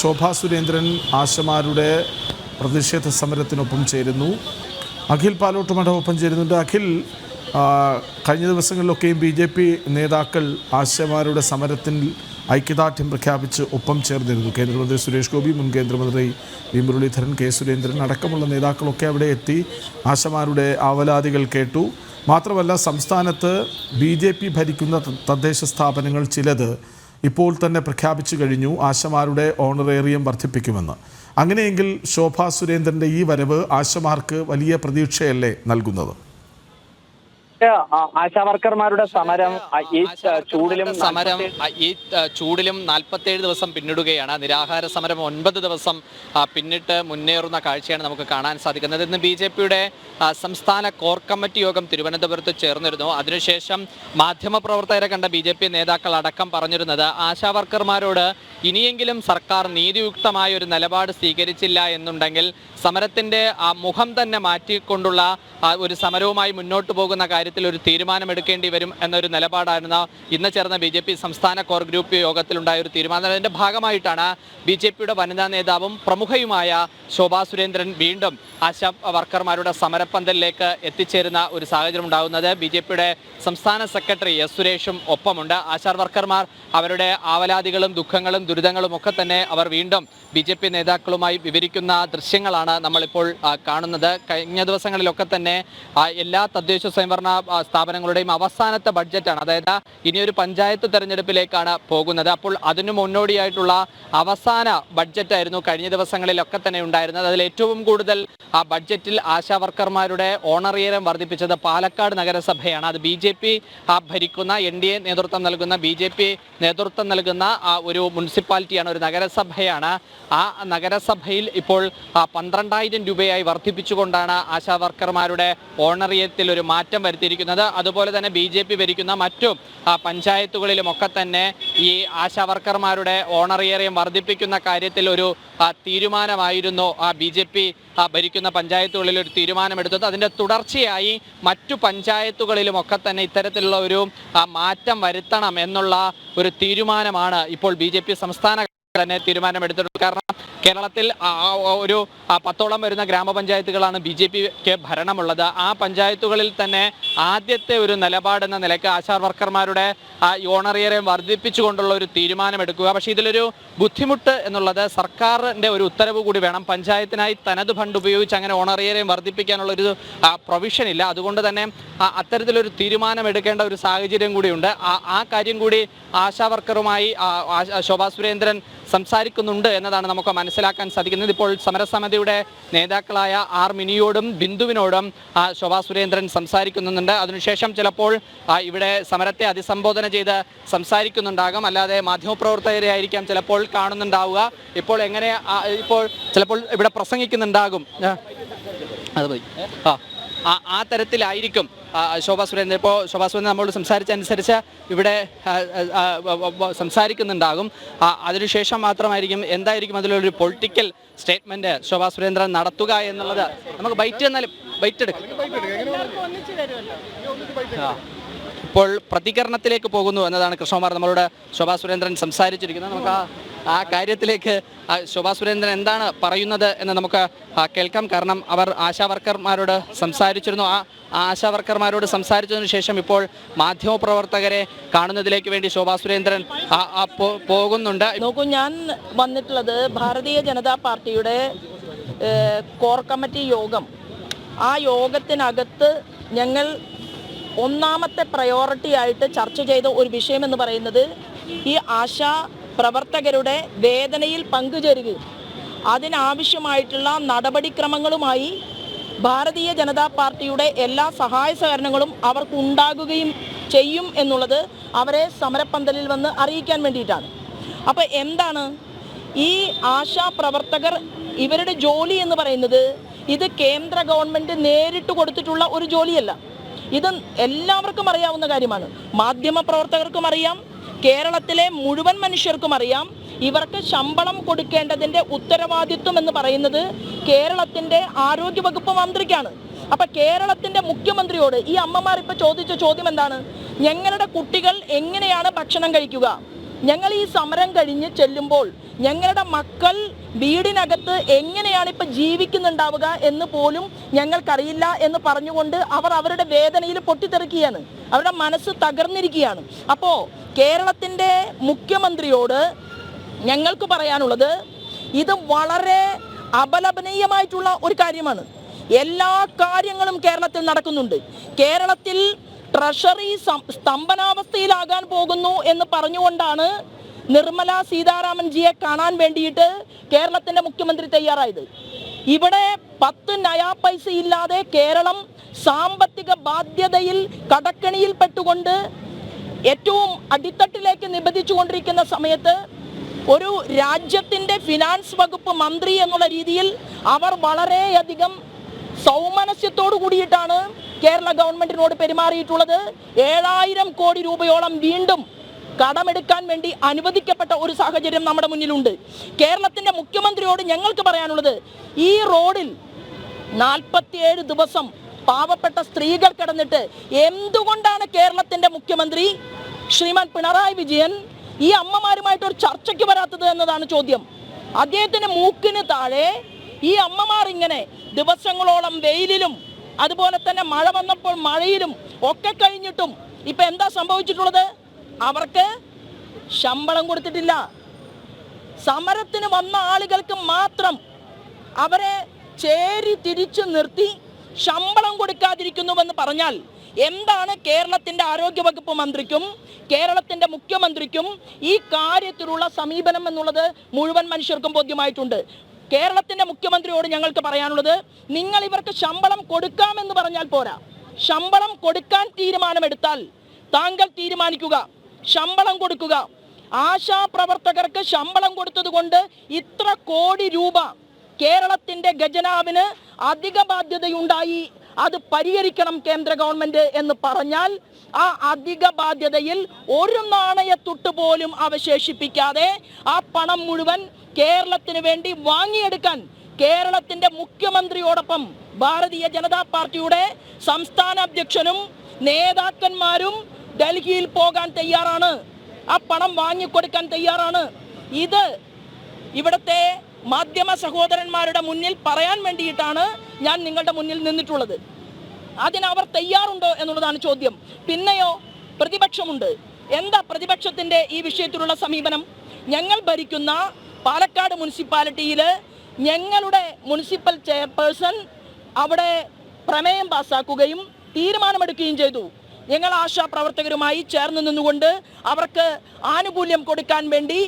ശോഭാ സുരേന്ദ്രൻ ആശമാരുടെ പ്രതിഷേധ സമരത്തിനൊപ്പം ചേരുന്നു. അഖിൽ പാലോട്ടുമഠം ഒപ്പം ചേരുന്നുണ്ട്. അഖിൽ, കഴിഞ്ഞ ദിവസങ്ങളിലൊക്കെയും BJP നേതാക്കൾ ആശമാരുടെ സമരത്തിൽ ഐക്യദാർഢ്യം പ്രഖ്യാപിച്ച് ഒപ്പം ചേർന്നിരുന്നു. കേന്ദ്രമന്ത്രി സുരേഷ് ഗോപി, മുൻ കേന്ദ്രമന്ത്രി വി മുരളീധരൻ, കെ സുരേന്ദ്രൻ അടക്കമുള്ള നേതാക്കളൊക്കെ അവിടെ എത്തി ആശമാരുടെ ആവലാതികൾ കേട്ടു. മാത്രമല്ല, സംസ്ഥാനത്ത് BJP ഭരിക്കുന്ന തദ്ദേശ സ്ഥാപനങ്ങൾ ചിലത് ഇപ്പോൾ തന്നെ പ്രഖ്യാപിച്ചു കഴിഞ്ഞു ആശമാരുടെ ഓണറേറിയം വർദ്ധിപ്പിക്കുമെന്ന്. അങ്ങനെയെങ്കിൽ ശോഭാ സുരേന്ദ്രൻ്റെ ഈ വരവ് ആശമാർക്ക് വലിയ പ്രതീക്ഷയല്ലേ നൽകുന്നത്? ആശാവർക്കർമാരുടെ സമരം ഈ ചൂടിലും 47 ദിവസം പിന്നിടുകയാണ്. നിരാഹാര സമരം 9 ദിവസം പിന്നിട്ട് മുന്നേറുന്ന കാഴ്ചയാണ് നമുക്ക് കാണാൻ സാധിക്കുന്നത്. ഇന്ന് BJPയുടെ സംസ്ഥാന കോർ കമ്മിറ്റി യോഗം തിരുവനന്തപുരത്ത് ചേർന്നിരുന്നു. അതിനുശേഷം മാധ്യമപ്രവർത്തകരെ കണ്ട BJP നേതാക്കൾ അടക്കം പറഞ്ഞിരുന്നത് ആശാവർക്കർമാരോട് ഇനിയെങ്കിലും സർക്കാർ നീതിയുക്തമായ ഒരു നിലപാട് സ്വീകരിച്ചില്ല എന്നുണ്ടെങ്കിൽ സമരത്തിൻ്റെ മുഖം തന്നെ മാറ്റിക്കൊണ്ടുള്ള ഒരു സമരവുമായി മുന്നോട്ട് പോകുന്ന കാര്യത്തിൽ ഒരു തീരുമാനമെടുക്കേണ്ടി വരും എന്നൊരു നിലപാടായിരുന്നു ഇന്ന് ചേർന്ന BJP സംസ്ഥാന കോർ ഗ്രൂപ്പ് യോഗത്തിലുണ്ടായ ഒരു തീരുമാനം. അതിൻ്റെ ഭാഗമായിട്ടാണ് BJPയുടെ വനിതാ നേതാവും പ്രമുഖയുമായ ശോഭാ സുരേന്ദ്രൻ വീണ്ടും ആശാ വർക്കർമാരുടെ സമരപ്പന്തലിലേക്ക് എത്തിച്ചേരുന്ന ഒരു സാഹചര്യം ഉണ്ടാകുന്നത്. BJPയുടെ സംസ്ഥാന സെക്രട്ടറി S സുരേഷും ഒപ്പമുണ്ട്. ആശാ വർക്കർമാർ അവരുടെ ആവലാതികളും ദുഃഖങ്ങളും ദുരിതങ്ങളും ഒക്കെ തന്നെ അവർ വീണ്ടും BJP നേതാക്കളുമായി വിവരിക്കുന്ന ദൃശ്യങ്ങളാണ് നമ്മളിപ്പോൾ കാണുന്നത്. കഴിഞ്ഞ ദിവസങ്ങളിലൊക്കെ തന്നെ എല്ലാ തദ്ദേശ സ്വയംഭരണ സ്ഥാപനങ്ങളുടെയും അവസാനത്തെ ബഡ്ജറ്റാണ്, അതായത് ഇനിയൊരു പഞ്ചായത്ത് തെരഞ്ഞെടുപ്പിലേക്കാണ് പോകുന്നത്. അപ്പോൾ അതിനു മുന്നോടിയായിട്ടുള്ള അവസാന ബഡ്ജറ്റായിരുന്നു കഴിഞ്ഞ ദിവസങ്ങളിലൊക്കെ തന്നെ ഉണ്ടായിരുന്നത്. അതിൽ ഏറ്റവും കൂടുതൽ ബഡ്ജറ്റിൽ ആശാവർക്കർമാരുടെ ഓണറേറിയം വർദ്ധിപ്പിച്ചത് പാലക്കാട് നഗരസഭയാണ്. അത് BJP ഭരിക്കുന്ന NDA നേതൃത്വം നൽകുന്ന BJP നേതൃത്വം നൽകുന്ന ഒരു മുനിസിപ്പാലിറ്റിയാണ്, ഒരു നഗരസഭയാണ്. ആ നഗരസഭയിൽ ഇപ്പോൾ 12,000 രൂപയായി വർദ്ധിപ്പിച്ചുകൊണ്ടാണ് ആശാവർക്കർമാരുടെ ഓണറേറിയത്തിൽ ഒരു മാറ്റം വരുത്തിയിരിക്കുന്നത്. അതുപോലെ തന്നെ BJP ഭരിക്കുന്ന മറ്റു പഞ്ചായത്തുകളിലുമൊക്കെ തന്നെ ഈ ആശാവർക്കർമാരുടെ ഓണറേറിയം വർദ്ധിപ്പിക്കുന്ന കാര്യത്തിൽ ഒരു തീരുമാനമായിരുന്നു BJP ഭരിക്കുന്ന പഞ്ചായത്തുകളിൽ ഒരു തീരുമാനമെടുത്തത്. അതിൻ്റെ തുടർച്ചയായി മറ്റു പഞ്ചായത്തുകളിലുമൊക്കെ തന്നെ ഇത്തരത്തിലുള്ള ഒരു മാറ്റം വരുത്തണം എന്നുള്ള ഒരു തീരുമാനമാണ് ഇപ്പോൾ BJP സംസ്ഥാന തന്നെ തീരുമാനമെടുത്തിട്ടുള്ളത്. കാരണം കേരളത്തിൽ ഒരു 10ഓളം വരുന്ന ഗ്രാമപഞ്ചായത്തുകളാണ് BJPക്ക് ഭരണമുള്ളത്. ആ പഞ്ചായത്തുകളിൽ തന്നെ ആദ്യത്തെ ഒരു നിലപാടെന്ന നിലയ്ക്ക് ആശാ വർക്കർമാരുടെ ഓണറേറിയം വർദ്ധിപ്പിച്ചുകൊണ്ടുള്ള ഒരു തീരുമാനമെടുക്കുക. പക്ഷേ ഇതിലൊരു ബുദ്ധിമുട്ട് എന്നുള്ളത് സർക്കാരിൻ്റെ ഒരു ഉത്തരവ് കൂടി വേണം. പഞ്ചായത്തിനായി തനത് ഫണ്ട് ഉപയോഗിച്ച് അങ്ങനെ ഓണറേറിയം വർദ്ധിപ്പിക്കാനുള്ളൊരു പ്രൊവിഷൻ ഇല്ല. അതുകൊണ്ട് തന്നെ അത്തരത്തിലൊരു തീരുമാനം എടുക്കേണ്ട ഒരു സാഹചര്യം കൂടിയുണ്ട്. ആ കാര്യം കൂടി ആശാ വർക്കറുമായി ശോഭാ സുരേന്ദ്രൻ സംസാരിക്കുന്നുണ്ട് എന്നതാണ് നമുക്ക് മനസ്സിലാക്കാൻ സാധിക്കുന്നത്. ഇപ്പോൾ സമരസമിതിയുടെ നേതാക്കളായ R മിനിയോടും ബിന്ദുവിനോടും ശോഭാ സുരേന്ദ്രൻ സംസാരിക്കുന്നുണ്ട്. അതിനുശേഷം ചിലപ്പോൾ ഇവിടെ സമരത്തെ അഭിസംബോധന ചെയ്ത് സംസാരിക്കുന്നുണ്ടാകും, അല്ലാതെ മാധ്യമപ്രവർത്തകരെ ആയിരിക്കാം ചിലപ്പോൾ കാണുന്നുണ്ടാവുക. ഇപ്പോൾ ചിലപ്പോൾ ഇവിടെ പ്രസംഗിക്കുന്നുണ്ടാകും. അത് പോയി ആ തരത്തിലായിരിക്കും ശോഭാ സുരേന്ദ്രൻ. ഇപ്പോൾ ശോഭാ സുരേന്ദ്രൻ നമ്മളോട് സംസാരിച്ചനുസരിച്ച് ഇവിടെ സംസാരിക്കുന്നുണ്ടാകും. അതിനുശേഷം മാത്രമായിരിക്കും എന്തായിരിക്കും അതിലൊരു പൊളിറ്റിക്കൽ സ്റ്റേറ്റ്മെൻറ്റ് ശോഭാ സുരേന്ദ്രൻ നടത്തുക എന്നുള്ളത്. നമുക്ക് ബൈറ്റ് എടുക്കാം. ഇപ്പോൾ പ്രതികരണത്തിലേക്ക് പോകുന്നു എന്നതാണ് കൃഷ്ണകുമാർ നമ്മളോട് ശോഭാ സുരേന്ദ്രൻ സംസാരിച്ചിരിക്കുന്നത്. നമുക്ക് ആ കാര്യത്തിലേക്ക് ശോഭാ സുരേന്ദ്രൻ എന്താണ് പറയുന്നത് എന്ന് നമുക്ക് കേൾക്കാം. കാരണം അവർ ആശാവർക്കർമാരോട് സംസാരിച്ചിരുന്നു. ആ ആശാവർക്കർമാരോട് സംസാരിച്ചതിന് ശേഷം ഇപ്പോൾ മാധ്യമപ്രവർത്തകരെ കാണുന്നതിലേക്ക് വേണ്ടി ശോഭാ സുരേന്ദ്രൻ പോകുന്നുണ്ട്. നോക്കൂ, ഞാൻ വന്നിട്ടുള്ളത് ഭാരതീയ ജനതാ പാർട്ടിയുടെ കോർ കമ്മിറ്റി യോഗം. ആ യോഗത്തിനകത്ത് ഞങ്ങൾ ഒന്നാമത്തെ പ്രയോറിറ്റി ആയിട്ട് ചർച്ച ചെയ്ത ഒരു വിഷയം എന്ന് പറയുന്നത് ഈ ആശാ പ്രവർത്തകരുടെ വേദനയിൽ പങ്കുചേരുകയും അതിനാവശ്യമായിട്ടുള്ള നടപടിക്രമങ്ങളുമായി ഭാരതീയ ജനതാ പാർട്ടിയുടെ എല്ലാ സഹായ സഹകരണങ്ങളും അവർക്കുണ്ടാകുകയും ചെയ്യും എന്നുള്ളത് അവരെ സമരപ്പന്തലിൽ വന്ന് അറിയിക്കാൻ വേണ്ടിയിട്ടാണ്. അപ്പോൾ എന്താണ് ഈ ആശാ പ്രവർത്തകർ, ഇവരുടെ ജോലി എന്ന് പറയുന്നത് ഇത് കേന്ദ്ര ഗവൺമെൻറ് നേരിട്ട് കൊടുത്തിട്ടുള്ള ഒരു ജോലിയല്ല. ഇത് എല്ലാവർക്കും അറിയാവുന്ന കാര്യമാണ്. മാധ്യമപ്രവർത്തകർക്കും അറിയാം, കേരളത്തിലെ മുഴുവൻ മനുഷ്യർക്കും അറിയാം. ഇവർക്ക് ശമ്പളം കൊടുക്കേണ്ടതിൻ്റെ ഉത്തരവാദിത്വം എന്ന് പറയുന്നത് കേരളത്തിൻ്റെ ആരോഗ്യവകുപ്പ് മന്ത്രിക്കാണ്. അപ്പം കേരളത്തിൻ്റെ മുഖ്യമന്ത്രിയോട് ഈ അമ്മമാർ ഇപ്പോൾ ചോദിച്ച ചോദ്യം എന്താണ്? ഞങ്ങളുടെ കുട്ടികൾ എങ്ങനെയാണ് ഭക്ഷണം കഴിക്കുക? ഞങ്ങൾ ഈ സമരം കഴിഞ്ഞ് ചെല്ലുമ്പോൾ ഞങ്ങളുടെ മക്കൾ വീടിനകത്ത് എങ്ങനെയാണ് ഇപ്പം ജീവിക്കുന്നുണ്ടാവുക എന്ന് പോലും ഞങ്ങൾക്കറിയില്ല എന്ന് പറഞ്ഞുകൊണ്ട് അവർ അവരുടെ വേദനയിൽ പൊട്ടിത്തെറിക്കുകയാണ്. അവരുടെ മനസ്സ് തകർന്നിരിക്കുകയാണ്. അപ്പോൾ കേരളത്തിൻ്റെ മുഖ്യമന്ത്രിയോട് ഞങ്ങൾക്ക് പറയാനുള്ളത്, ഇത് വളരെ അപലപനീയമായിട്ടുള്ള ഒരു കാര്യമാണ്. എല്ലാ കാര്യങ്ങളും കേരളത്തിൽ നടക്കുന്നുണ്ട്. കേരളത്തിൽ ട്രഷറി സ്തംഭനാവസ്ഥയിലാകാൻ പോകുന്നു എന്ന് പറഞ്ഞുകൊണ്ടാണ് നിർമ്മല സീതാരാമൻജിയെ കാണാൻ വേണ്ടിയിട്ട് കേരളത്തിൻ്റെ മുഖ്യമന്ത്രി തയ്യാറായത്. ഇവിടെ 10 നയാ പൈസ ഇല്ലാതെ കേരളം സാമ്പത്തിക ബാധ്യതയിൽ കടക്കണിയിൽ പെട്ടുകൊണ്ട് ഏറ്റവും അടിത്തട്ടിലേക്ക് നിബന്ധിച്ചുകൊണ്ടിരിക്കുന്ന സമയത്ത് ഒരു രാജ്യത്തിൻ്റെ ഫിനാൻസ് വകുപ്പ് മന്ത്രി എന്നുള്ള രീതിയിൽ അവർ വളരെയധികം സൗമനസ്യത്തോടു കൂടിയിട്ടാണ് കേരള ഗവൺമെന്റിനോട് പെരുമാറിയിട്ടുള്ളത്. 7000 കോടി രൂപയോളം വീണ്ടും കടമെടുക്കാൻ വേണ്ടി അനുവദിക്കപ്പെട്ട ഒരു സാഹചര്യം നമ്മുടെ മുന്നിലുണ്ട്. കേരളത്തിൻ്റെ മുഖ്യമന്ത്രിയോട് ഞങ്ങൾക്ക് പറയാനുള്ളത്, ഈ റോഡിൽ 47 ദിവസം പാവപ്പെട്ട സ്ത്രീകൾ കിടന്നിട്ട് എന്തുകൊണ്ടാണ് കേരളത്തിൻ്റെ മുഖ്യമന്ത്രി ശ്രീമാൻ പിണറായി വിജയൻ ഈ അമ്മമാരുമായിട്ടൊരു ചർച്ചയ്ക്ക് വരാത്തത് എന്നതാണ് ചോദ്യം. അദ്ദേഹത്തിൻ്റെ മൂക്കിന് താഴെ ഈ അമ്മമാർ ഇങ്ങനെ ദിവസങ്ങളോളം വെയിലിലും അതുപോലെ തന്നെ മഴ വന്നപ്പോൾ മഴയിലും ഒക്കെ കഴിഞ്ഞിട്ടും ഇപ്പം എന്താ സംഭവിച്ചിട്ടുള്ളത്? അവർക്ക് ശമ്പളം കൊടുത്തിട്ടില്ല. സമരത്തിന് വന്ന ആളുകൾക്ക് മാത്രം അവരെ ചേരി തിരിച്ചു നിർത്തി ശമ്പളം കൊടുക്കാതിരിക്കുന്നുവെന്ന് പറഞ്ഞാൽ എന്താണ് കേരളത്തിൻ്റെ ആരോഗ്യവകുപ്പ് മന്ത്രിക്കും കേരളത്തിൻ്റെ മുഖ്യമന്ത്രിക്കും ഈ കാര്യത്തിലുള്ള സമീപനം എന്നുള്ളത് മുഴുവൻ മനുഷ്യർക്കും ബോധ്യമായിട്ടുണ്ട്. കേരളത്തിൻ്റെ മുഖ്യമന്ത്രിയോട് ഞങ്ങൾക്ക് പറയാനുള്ളത്, നിങ്ങൾ ഇവർക്ക് ശമ്പളം കൊടുക്കാമെന്ന് പറഞ്ഞാൽ പോരാ. ശമ്പളം കൊടുക്കാൻ തീരുമാനമെടുത്താൽ താങ്കൾ തീരുമാനിക്കുക, ശമ്പളം കൊടുക്കുക. ആശാപ്രവർത്തകർക്ക് ശമ്പളം കൊടുത്തത് കൊണ്ട് ഇത്ര കോടി രൂപ കേരളത്തിൻ്റെ ഖജനാവിന് അധിക ബാധ്യതയുണ്ടായി, അത് പരിഹരിക്കണം കേന്ദ്ര ഗവൺമെന്റ് എന്ന് പറഞ്ഞാൽ ആ അധിക ബാധ്യതയിൽ ഒരു നാണയത്തുട്ട് പോലും അവശേഷിപ്പിക്കാതെ ആ പണം മുഴുവൻ കേരളത്തിന് വേണ്ടി വാങ്ങിയെടുക്കാൻ കേരളത്തിൻ്റെ മുഖ്യമന്ത്രിയോടൊപ്പം ഭാരതീയ ജനതാ പാർട്ടിയുടെ സംസ്ഥാന അധ്യക്ഷനും നേതാക്കന്മാരും ഡൽഹിയിൽ പോകാൻ തയ്യാറാണ്. ആ പണം വാങ്ങിക്കൊടുക്കാൻ തയ്യാറാണ്. ഇത് ഇവിടുത്തെ മാധ്യമ സഹോദരന്മാരുടെ മുന്നിൽ പറയാൻ വേണ്ടിയിട്ടാണ് ഞാൻ നിങ്ങളുടെ മുന്നിൽ നിന്നിട്ടുള്ളത്. അതിനവർ തയ്യാറുണ്ടോ എന്നുള്ളതാണ് ചോദ്യം. പിന്നെയോ പ്രതിപക്ഷമുണ്ട്. എന്താ പ്രതിപക്ഷത്തിൻ്റെ ഈ വിഷയത്തിലുള്ള സമീപനം? ഞങ്ങൾ ഭരിക്കുന്ന പാലക്കാട് മുനിസിപ്പാലിറ്റിയിൽ ഞങ്ങളുടെ മുനിസിപ്പൽ ചെയർപേഴ്സൺ അവിടെ പ്രമേയം പാസ്സാക്കുകയും തീരുമാനമെടുക്കുകയും ചെയ്തു. ഞങ്ങൾ ആശാപ്രവർത്തകരുമായി ചേർന്ന് നിന്നുകൊണ്ട് അവർക്ക് ആനുകൂല്യം കൊടുക്കാൻ വേണ്ടി